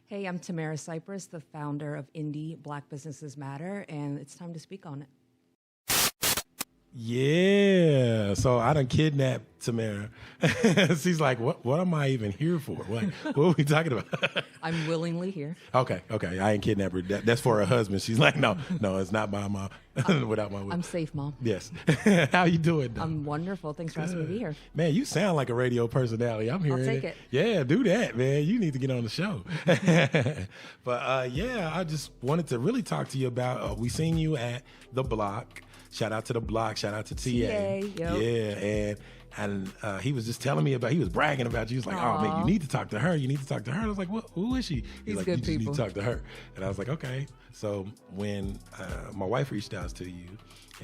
Hey, I'm Tamara Cypress, the founder of Indie Black Businesses Matter, and it's time to speak on it. Yeah, so I done kidnapped Tamara. She's like, what am I even here for? What are we talking about? I'm willingly here. Okay, I ain't kidnapped her. That's for her husband. She's like, no, it's not my mom. Without my will. I'm safe, Mom. Yes. How you doing, though? I'm wonderful. Thanks for asking me to be here. Man, you sound like a radio personality. I'm hearing I'll take it. Yeah, do that, man. You need to get on the show. But yeah, I just wanted to really talk to you about, we seen you at The Block. Shout out to The Block. Shout out to TA. Yep. Yeah, and he was just telling me he was bragging about you. He was like, oh, man, you need to talk to her. You need to talk to her. I was like, well, who is she? He's like, good you just people. need to talk to her. And I was like, okay. So when my wife reached out to you,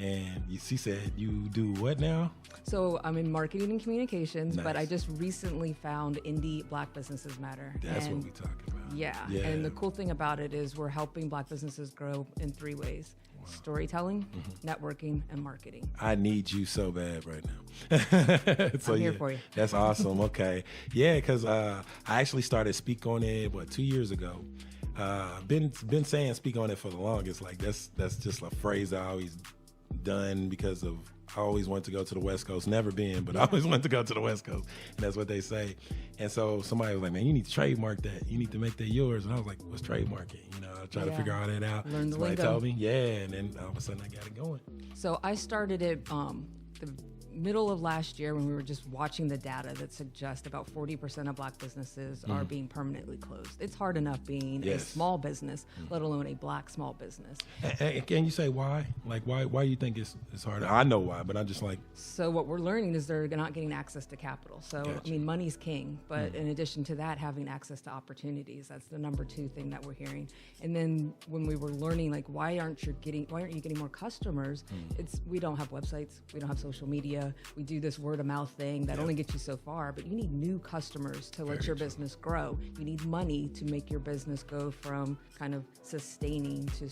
and she said, you do what now? So I'm in marketing and communications, Nice. but I just recently found Indie Black Businesses Matter. That's what we talking about. Yeah. And the cool thing about it is we're helping Black businesses grow in 3 ways. Wow. Storytelling, networking, and marketing. I need you so bad right now. So, I'm here for you. That's awesome. Okay. Yeah, because I actually started Speak On It, 2 years ago. Been saying Speak On It for the longest. Like that's just a phrase I always done because of I always wanted to go to the West Coast. Never been, but I always wanted to go to the West Coast. And that's what they say. And so somebody was like, man, you need to trademark that. You need to make that yours. And I was like, what's trademarking? I tried to figure all that out. Learn the Somebody lingo. told me, and then all of a sudden I got it going. So I started it the middle of last year when we were just watching the data that suggests about 40% of Black businesses are being permanently closed. It's hard enough being a small business, let alone a Black small business. And can you say why? Like, why do you think it's hard? I know why, but I'm just like... So what we're learning is they're not getting access to capital. So, Gotcha. I mean, money's king, but in addition to that, having access to opportunities, that's the number 2 thing that we're hearing. And then when we were learning, like, why aren't you getting more customers? We don't have websites, we don't have social media, we do this word of mouth thing that only gets you so far, but you need new customers to let your business grow. You need money to make your business go from kind of sustaining to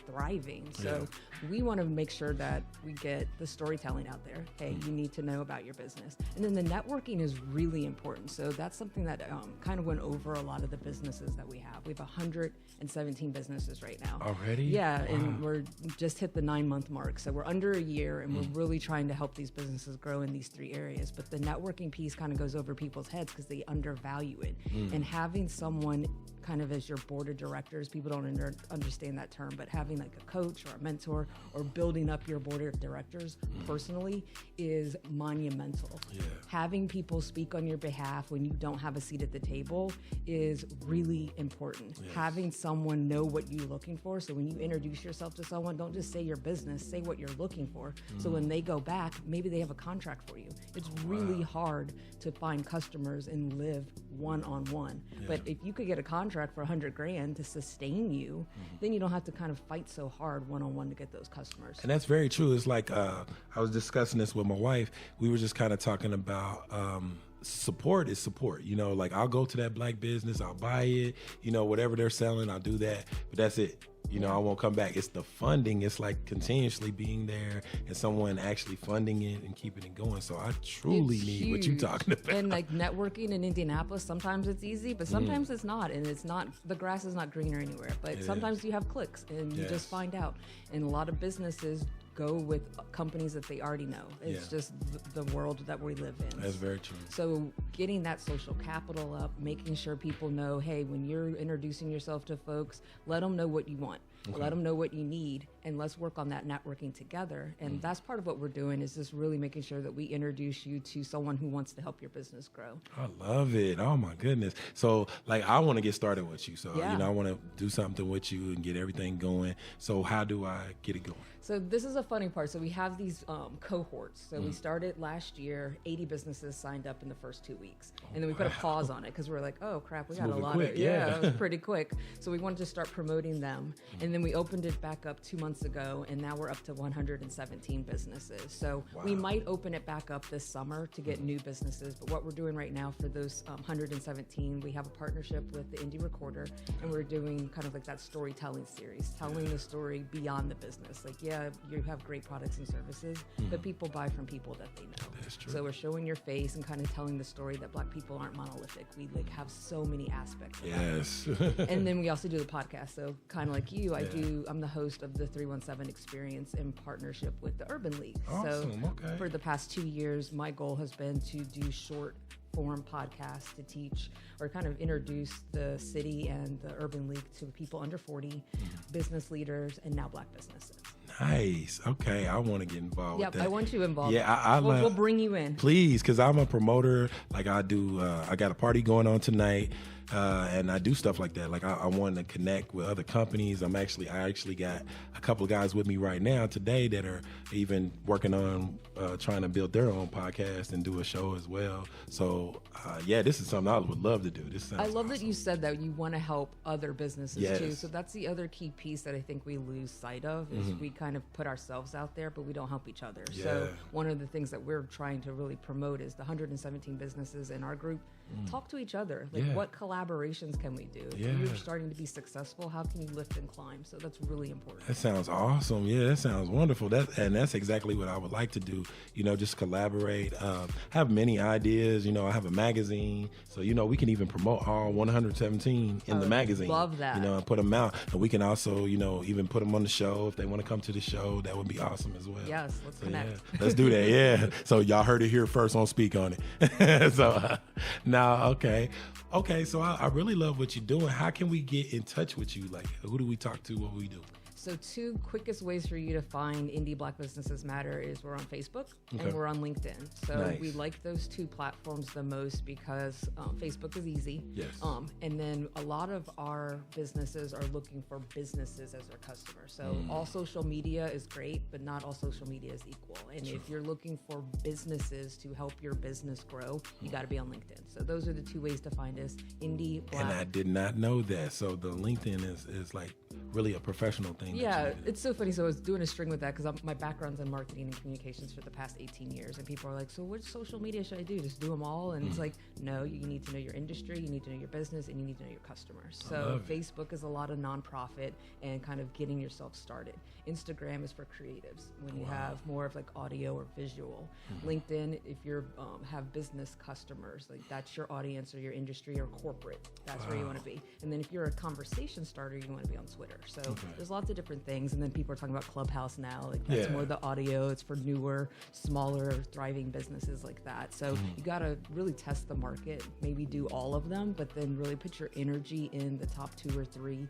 thriving. So we want to make sure that we get the storytelling out there. Hey, you need to know about your business. And then the networking is really important. So that's something that kind of went over a lot of the businesses that we have. We have 117 businesses right now. Already? Yeah, Wow. and we're just hit the 9-month mark. So we're under a year and we're really trying to help these businesses grow in these 3 areas. But the networking piece kind of goes over people's heads because they undervalue it. And having someone kind of as your board of directors, people don't understand that term, but having like a coach or a mentor or building up your board of directors personally is monumental. Having people speak on your behalf when you don't have a seat at the table is really important. Having someone know what you're looking for, so when you introduce yourself to someone, don't just say your business, say what you're looking for. So when they go back, maybe they have a contract for you. It's really hard to find customers and live one-on-one. But if you could get a contract for $100,000 to sustain you, then you don't have to kind of fight so hard one-on-one to get those customers. And that's very true. It's like I was discussing this with my wife. We were just kind of talking about support is support. Like I'll go to that Black business, I'll buy it, whatever they're selling, I'll do that. But that's it. I won't come back. It's the funding. It's like continuously being there and someone actually funding it and keeping it going. So I truly need what you're talking about. And like networking in Indianapolis, sometimes it's easy, but sometimes it's not. And it's not, the grass is not greener anywhere. But sometimes you have clicks and you just find out. And a lot of businesses go with companies that they already know. It's just the world that we live in. That's very true. So getting that social capital up, making sure people know, hey, when you're introducing yourself to folks, let them know what you want. Let them know what you need, and let's work on that networking together. And that's part of what we're doing, is just really making sure that we introduce you to someone who wants to help your business grow. I love it. Oh my goodness. So like I want to get started with you. So I want to do something with you and get everything going. So how do I get it going? So this is a funny part. So we have these cohorts. So we started last year, 80 businesses signed up in the first 2 weeks. And then we put a pause on it because we're like, oh crap, we got a lot quick, of, it was pretty quick. So we wanted to start promoting them. And then we opened it back up 2 months months ago, and now we're up to 117 businesses. So we might open it back up this summer to get new businesses. But what we're doing right now for those 117, we have a partnership with the Indie Recorder, and we're doing kind of like that storytelling series, telling the story beyond the business. Like, yeah, you have great products and services, but people buy from people that they know. That's true. So we're showing your face and kind of telling the story that Black people aren't monolithic. We like have so many aspects of that. And then we also do the podcast. So kind of like you, I'm the host of the 317 Experience in partnership with the Urban League. Awesome. So for the past 2 years, my goal has been to do short form podcasts to teach or kind of introduce the city and the Urban League to people under 40, business leaders, and now Black businesses. Nice. Okay, I want to get involved with that. I want you involved. Yeah, we'll bring you in. Please, because I'm a promoter. Like I do, I got a party going on tonight, and I do stuff like that. Like I want to connect with other companies. I actually got a couple of guys with me right now today that are even working on trying to build their own podcast and do a show as well. So this is something I would love to do. I love that you said that you want to help other businesses too. So that's the other key piece that I think we lose sight of is we kind of put ourselves out there, but we don't help each other. So one of the things that we're trying to really promote is the 117 businesses in our group talk to each other. Like what collaborations can we do? If you're starting to be successful, how can you lift and climb? So that's really important. That sounds awesome. Yeah, that sounds wonderful. That's exactly what I would like to do. Just collaborate. Have many ideas. I have a magazine, so we can even promote all 117 in the magazine. Love that. And put them out, and we can also even put them on the show if they want to come to the show. That would be awesome as well. Yes, let's connect. Yeah, let's do that. Yeah. So y'all heard it here first on Speak on It. So now, okay. So I really love what you're doing. How can we get in touch with you? Like, who do we talk to? What we do? So 2 quickest ways for you to find Indie Black Businesses Matter is we're on Facebook and we're on LinkedIn. So we like those 2 platforms the most because Facebook is easy. Yes. And then a lot of our businesses are looking for businesses as their customers. So all social media is great, but not all social media is equal. And if you're looking for businesses to help your business grow, you got to be on LinkedIn. So those are the 2 ways to find us, Indie Black. And I did not know that. So the LinkedIn is like really a professional thing. Yeah, it's so funny. So I was doing a string with that because my background's in marketing and communications for the past 18 years. And people are like, so which social media should I do? Just do them all? And it's like, no, you need to know your industry, you need to know your business, and you need to know your customers. So Facebook is a lot of nonprofit and kind of getting yourself started. Instagram is for creatives when you have more of like audio or visual. LinkedIn, if you have business customers, like that's your audience or your industry or corporate, that's where you want to be. And then if you're a conversation starter, you want to be on Twitter. So there's lots of different things. And then people are talking about Clubhouse now, like that's more the audio. It's for newer, smaller, thriving businesses like that. So you got to really test the market, maybe do all of them, but then really put your energy in the top 2 or 3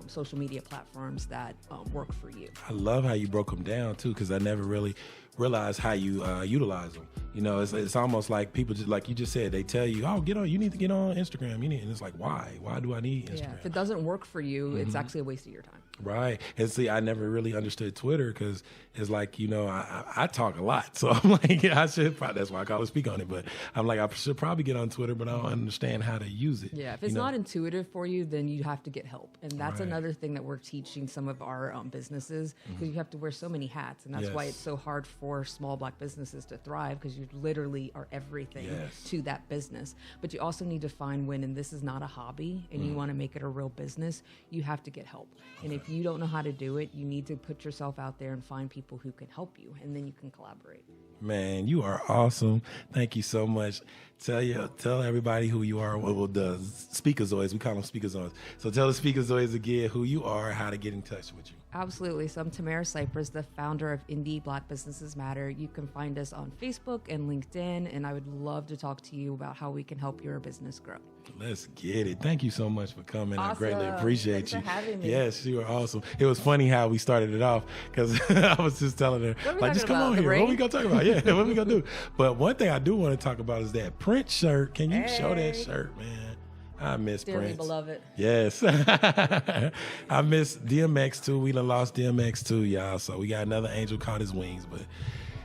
social media platforms that work for you. I love how you broke them down too, because I never really realized how you utilize them. It's almost like people just, like you just said, they tell you, oh, you need to get on Instagram. And it's like, why do I need Instagram? Yeah, if it doesn't work for you, it's actually a waste of your time. Right. And see, I never really understood Twitter because it's like, I talk a lot. So I'm like, I should probably, that's why I call it Speak on It. But I'm like, I should probably get on Twitter, but I don't understand how to use it. Yeah. If it's not intuitive for you, then you have to get help. And that's another thing that we're teaching some of our businesses, because you have to wear so many hats. And that's why it's so hard for small Black businesses to thrive, because you literally are everything to that business. But you also need to find when, and this is not a hobby, and you want to make it a real business, you have to get help. And if you don't know how to do it, you need to put yourself out there and find people who can help you, and then you can collaborate. Man, you are awesome. Thank you so much. Tell everybody who you are. Well, the Speakazoids, we call them Speakazoids. So tell the Speakazoids again who you are, how to get in touch with you. Absolutely. So I'm Tamara Cypress, the founder of Indie Black Businesses Matter. You can find us on Facebook and LinkedIn, and I would love to talk to you about how we can help your business grow. Let's get it. Thank you so much for coming. Awesome. I greatly appreciate Thanks you. for having me. Yes, you were awesome. It was funny how we started it off, because I was just telling her, like, just come on here. What we going to talk about? Yeah, what we going to do? But one thing I do want to talk about is that Prince shirt. Can you show that shirt, man? I miss Dearly Prince. beloved. Yes. I miss DMX too. We done lost DMX too, y'all. So we got another angel caught his wings. But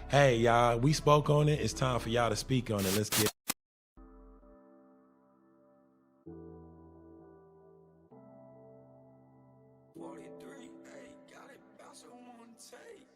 hey, y'all, we spoke on it. It's time for y'all to speak on it. Let's get also want to take.